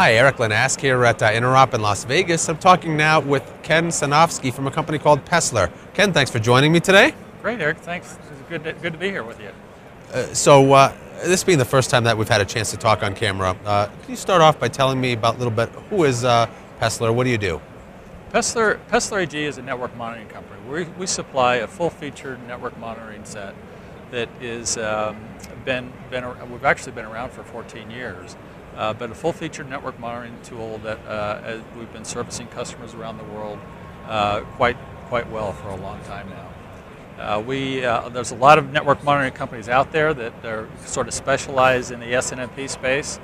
Hi, Erik Linask here at Interop in Las Vegas. I'm talking now with Ken Sansofsky from a company called Paessler. Ken, thanks for joining me today. Great, Eric. Thanks. It's good to be here with you. This being the first time that we've had a chance to talk on camera, can you start off by telling me about a little bit, who is Paessler? What do you do? Paessler AG is a network monitoring company. We supply a full-featured network monitoring set that is we've actually been around for 14 years. But a full-featured network monitoring tool that we've been servicing customers around the world quite well for a long time now. There's a lot of network monitoring companies out there that are sort of specialized in the SNMP space.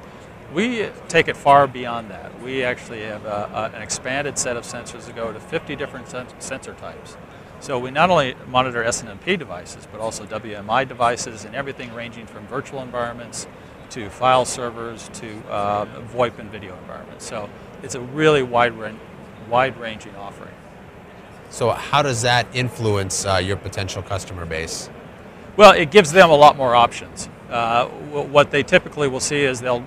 We take it far beyond that. We actually have an expanded set of sensors that go to 50 different sensor types. So we not only monitor SNMP devices, but also WMI devices and everything ranging from virtual environments to file servers to VoIP and video environments. So it's a really wide-ranging offering. So how does that influence your potential customer base? Well, it gives them a lot more options. What they typically will see is they'll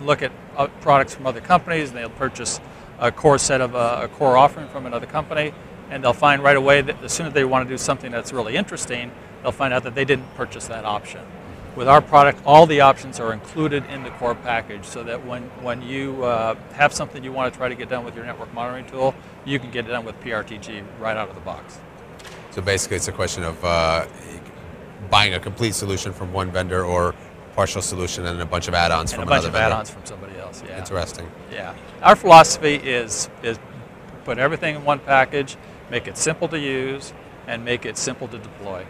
look at products from other companies, and they'll purchase a core set of a core offering from another company, and they'll find right away that as soon as they want to do something that's really interesting, they'll find out that they didn't purchase that option. With our product, all the options are included in the core package, so that when you have something you want to try to get done with your network monitoring tool, you can get it done with PRTG right out of the box. So basically it's a question of buying a complete solution from one vendor or partial solution and a bunch of add-ons from another vendor. And a bunch of add-ons from somebody else, yeah. Interesting. Yeah. Our philosophy is put everything in one package, make it simple to use, and make it simple to deploy.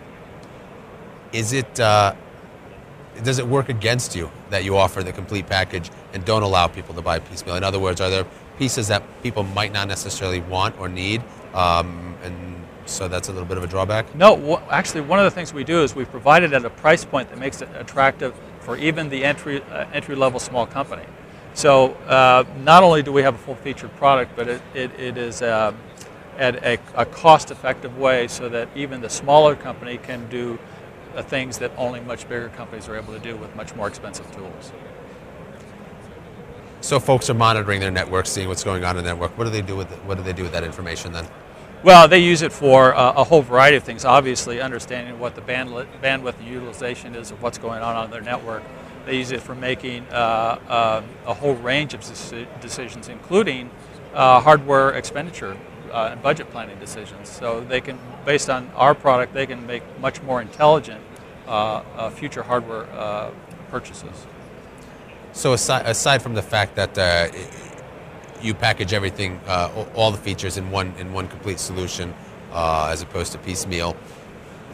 Does it work against you that you offer the complete package and don't allow people to buy piecemeal? In other words, are there pieces that people might not necessarily want or need, and so that's a little bit of a drawback? No, actually one of the things we do is we provide it at a price point that makes it attractive for even the entry-level small company. So not only do we have a full-featured product, but it is at a cost-effective way so that even the smaller company can do things that only much bigger companies are able to do with much more expensive tools. So folks are monitoring their network, seeing what's going on in the network. What do they do with that information then? Well, they use it for a whole variety of things. Obviously, understanding what the bandwidth and utilization is of what's going on their network. They use it for making a whole range of decisions, including hardware expenditure and budget planning decisions. So they can, based on our product, they can make much more intelligent future hardware purchases. So aside from the fact that you package everything, all the features in one complete solution, as opposed to piecemeal,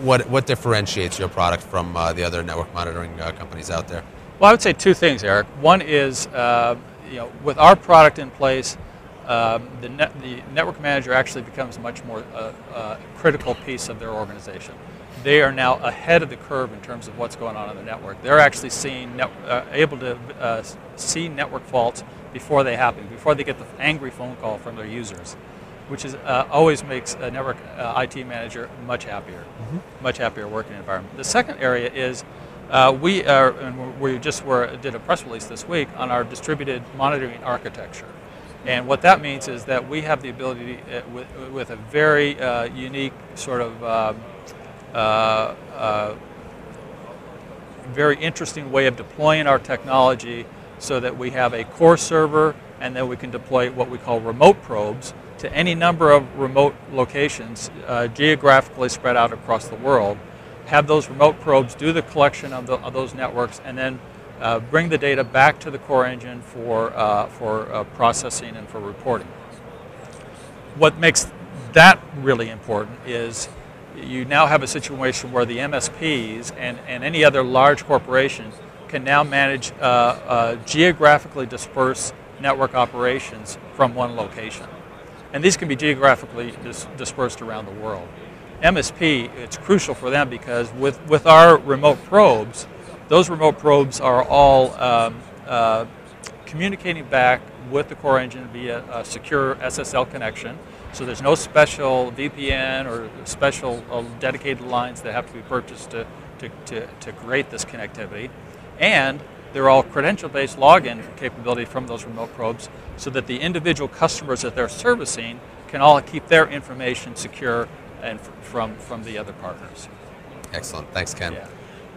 what differentiates your product from the other network monitoring companies out there? Well, I would say two things, Eric. One is, with our product in place, the network manager actually becomes much more critical piece of their organization. They are now ahead of the curve in terms of what's going on in the network. They're actually able to see network faults before they happen, before they get the angry phone call from their users, which is always makes a network IT manager much happier, much happier working environment. The second area is we did a press release this week on our distributed monitoring architecture. And what that means is that we have the ability, with a very unique sort of very interesting way of deploying our technology, so that we have a core server, and then we can deploy what we call remote probes to any number of remote locations geographically spread out across the world. Have those remote probes do the collection of those networks, and then bring the data back to the core engine for processing and for reporting. What makes that really important is you now have a situation where the MSPs and any other large corporation can now manage geographically dispersed network operations from one location. And these can be geographically dispersed around the world. MSP, it's crucial for them because with our remote probes, those remote probes are all communicating back with the core engine via a secure SSL connection. So there's no special VPN or special dedicated lines that have to be purchased to create this connectivity. And they're all credential-based login capability from those remote probes, so that the individual customers that they're servicing can all keep their information secure and from the other partners. Excellent. Thanks, Ken. Yeah.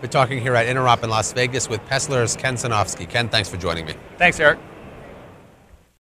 We're talking here at Interop in Las Vegas with Paessler's Ken Sansofsky. Ken, thanks for joining me. Thanks, Eric.